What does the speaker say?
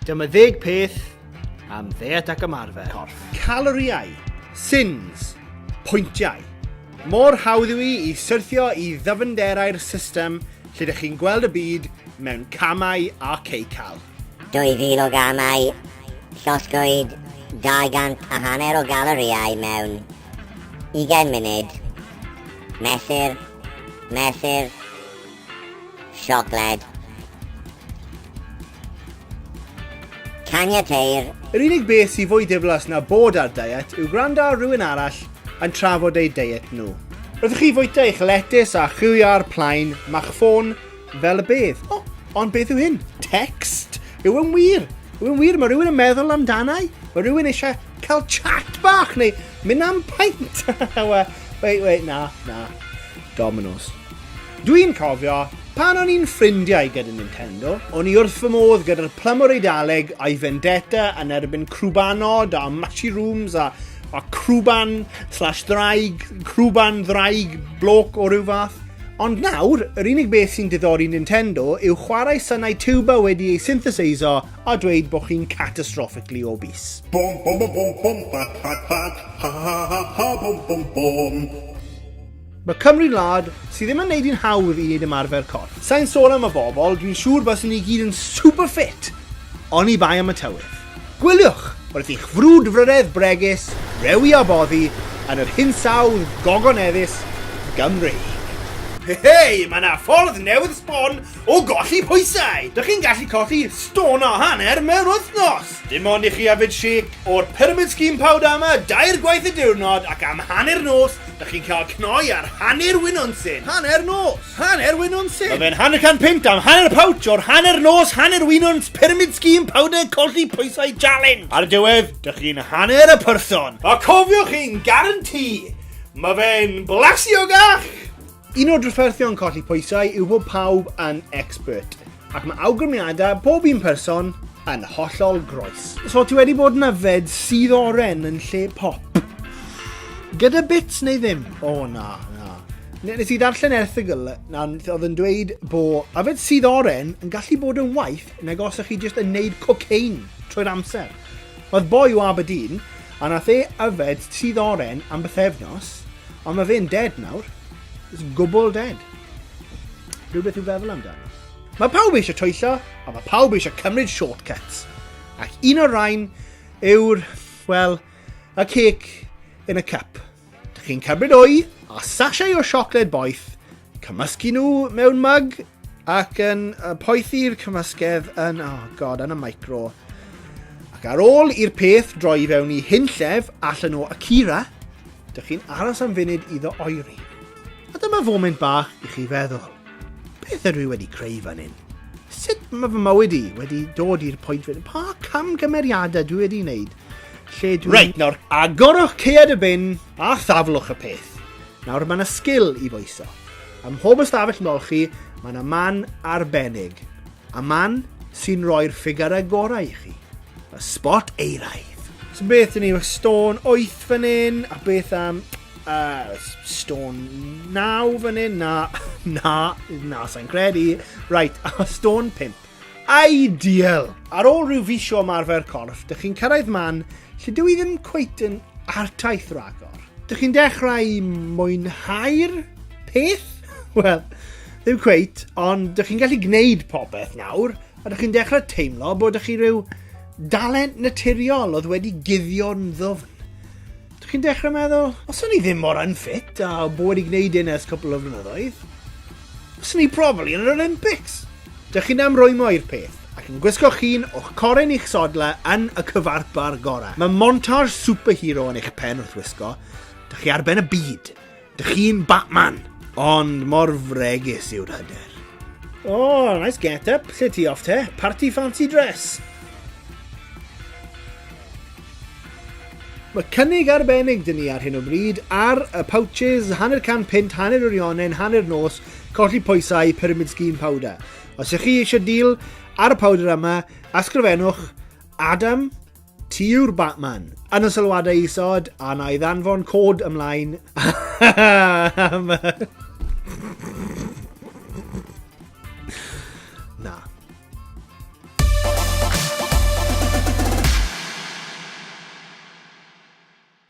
Dyma 10 peth am ddiet ac ymarfer corff. Caloriau, sins, pwyntiau. Mor hawdd yw i syrthio i ddyfnderau'r system lle ydych chi'n gweld y byd mewn camau a ceical. 2000 o gamau, llosgwyd 250 o galoriau mewn 20 munud. Mesur, siocled. Caniateir. Yr unig beth sy'n fwy diflas na bod ar diet yw gwrando ar rhywun arall yn trafod ei diet nhw. Roeddech chi fwyta eich letys a chwio'r plaen, ma'ch ffôn fel y bedd. O, ond beth yw hyn? Text? Yw yn wir? Mae rhywun yn meddwl amdanau? Mae rhywun eisiau cael chat bach neu mynd am paint? Wait, na. Dominoes. Dwi'n cofio, pan o'n i'n ffrindiau gyda Nintendo, o'n i wrth fy modd gyda'r plymor Eidaleg a'i vendetta yn erbyn crwbanod a mushrooms a crwban ddraig bloc o ryw fath. Ond nawr, yr unig beth sy'n diddori Nintendo yw chwarae synau tuba wedi ei synthesiso a dweud bod chi'n catastrophically obese. Bom, bom, bom, bom, bom, pat, pat, pat, ha, ha, ha, ha, bom, bom, bom. Mae Cymru Wlad sydd ddim yn neud i'n hawdd i wneud ymarfer corff. Sa'n sôn am y bobl, dwi'n siŵr bys ni gyd yn super fit, ond i bai am y tywydd. Gwyliwch, wrth i'ch frwd-frydedd bregus, rewi a boddi, yn yr hinsawdd gogoneddus Gymru. Hei, mae yna ffordd newydd sbon o golli pwysau. Dych chi'n gallu colli stôn o hanner mewn wythnos. Dim ond i chi hefyd shake o'r pyramid scheme powder yma 2 gwaith y diwrnod ac am hanner nos, dych chi'n cael cnoi ar hanner wynonsyn. Hanner nos? Hanner wynonsyn? Mae fe'n 100 pint am hanner pouch o'r hanner nos, hanner wynons pyramid scheme powder colli pwysau challenge. Ar y diwedd, dych chi'n hanner y person. A cofiwch chi'n guarantee, mae fe'n blasiogach. Un o'r drafferthion colli pwysau yw bod pawb yn expert, ac mae awgrymiadau pob un person yn hollol groes. So ti wedi bod yn yfed sydd oren yn lle pop? Gyda bits neu ddim? O, na. Nes i darllen erthygl oedd yn dweud bod yfed sydd oren yn gallu bod yn waith nag os ych chi jyst yn neud cocaine trwy'r amser. Oedd boi o Aberdeen, a nath e yfed sydd oren am bythefnos, ond mae fe'n dead nawr. It's gwbl dead. Rhywbeth i'w feddwl amdano. Mae pawb eisiau twyllo, a mae pawb eisiau cymryd shortcuts. Ac un o'r rhain yw'r, well, a cake in a cup. Dych chi'n cymryd o'i a sachau o siocled boeth, cymysgu nhw mewn mug, ac yn poethi'r cymysgedd yn, yn y micro. Ac ar ôl i'r peth droi fewn i hunllef allan o Akira, dych chi'n aros am funud iddo oeri. A dyma foment bach i chi feddwl, beth ydw i wedi creu fan hyn? Sut mae fy mywyd i wedi dod i'r pwynt fan hyn? Pa camgymeriadau dwi wedi wneud? Reit, nawr, agorwch cead y bin a thaflwch y peth. Nawr, mae yna sgil i fwyso. Ym mhob ystafell molchi, mae yna man arbennig. A man sy'n rhoi'r ffigurau gorau i chi. Y spot eiraidd. So beth ydyn ni, stôn 8 fan hyn, a beth am... stôn 9 fan hyn, na, sa'n credu. Right, stôn 5. Ideal! Ar ôl rhyw fisio ymarfer corff, dych chi'n cyrraedd man lle dwi ddim cweit yn artaith ragor. Dych chi'n dechrau mwynhau'r peth? Wel, ddim cweit, ond dych chi'n gallu gwneud popeth nawr, a dych chi'n dechrau teimlo bod dych chi rhyw dalent naturiol oedd wedi guddio'n ddwfn. Dych chi'n dechrau meddwl, os o'n i ddim mor unfit a bod wedi gwneud un ers cwpl o flynyddoedd, os o'n i probably yn yr Olympics. Dych chi'n amrwymo i'r peth, ac yn gwisgo chi'n o'ch coren i'ch sodle yn y cyfarpar gorau. Mae montage superhero yn eich pen wrth wisgo, dych chi ar ben y byd. Dych chi'n Batman, ond mor fregus yw'r hyder. Oh, nice get-up. Lle ti off te? Party fancy dress. Mae cynnig arbennig dyn ni ar hyn o bryd ar y pouches, 100 pint, hanner wirionen, hanner nos, colli pwysau, pyramid scheme powder. Os ych chi eisiau deal ar y powder yma, ysgrifennwch Adam, ti yw'r Batman. Yn y sylwadau isod, a na i ddanfon cod ymlaen.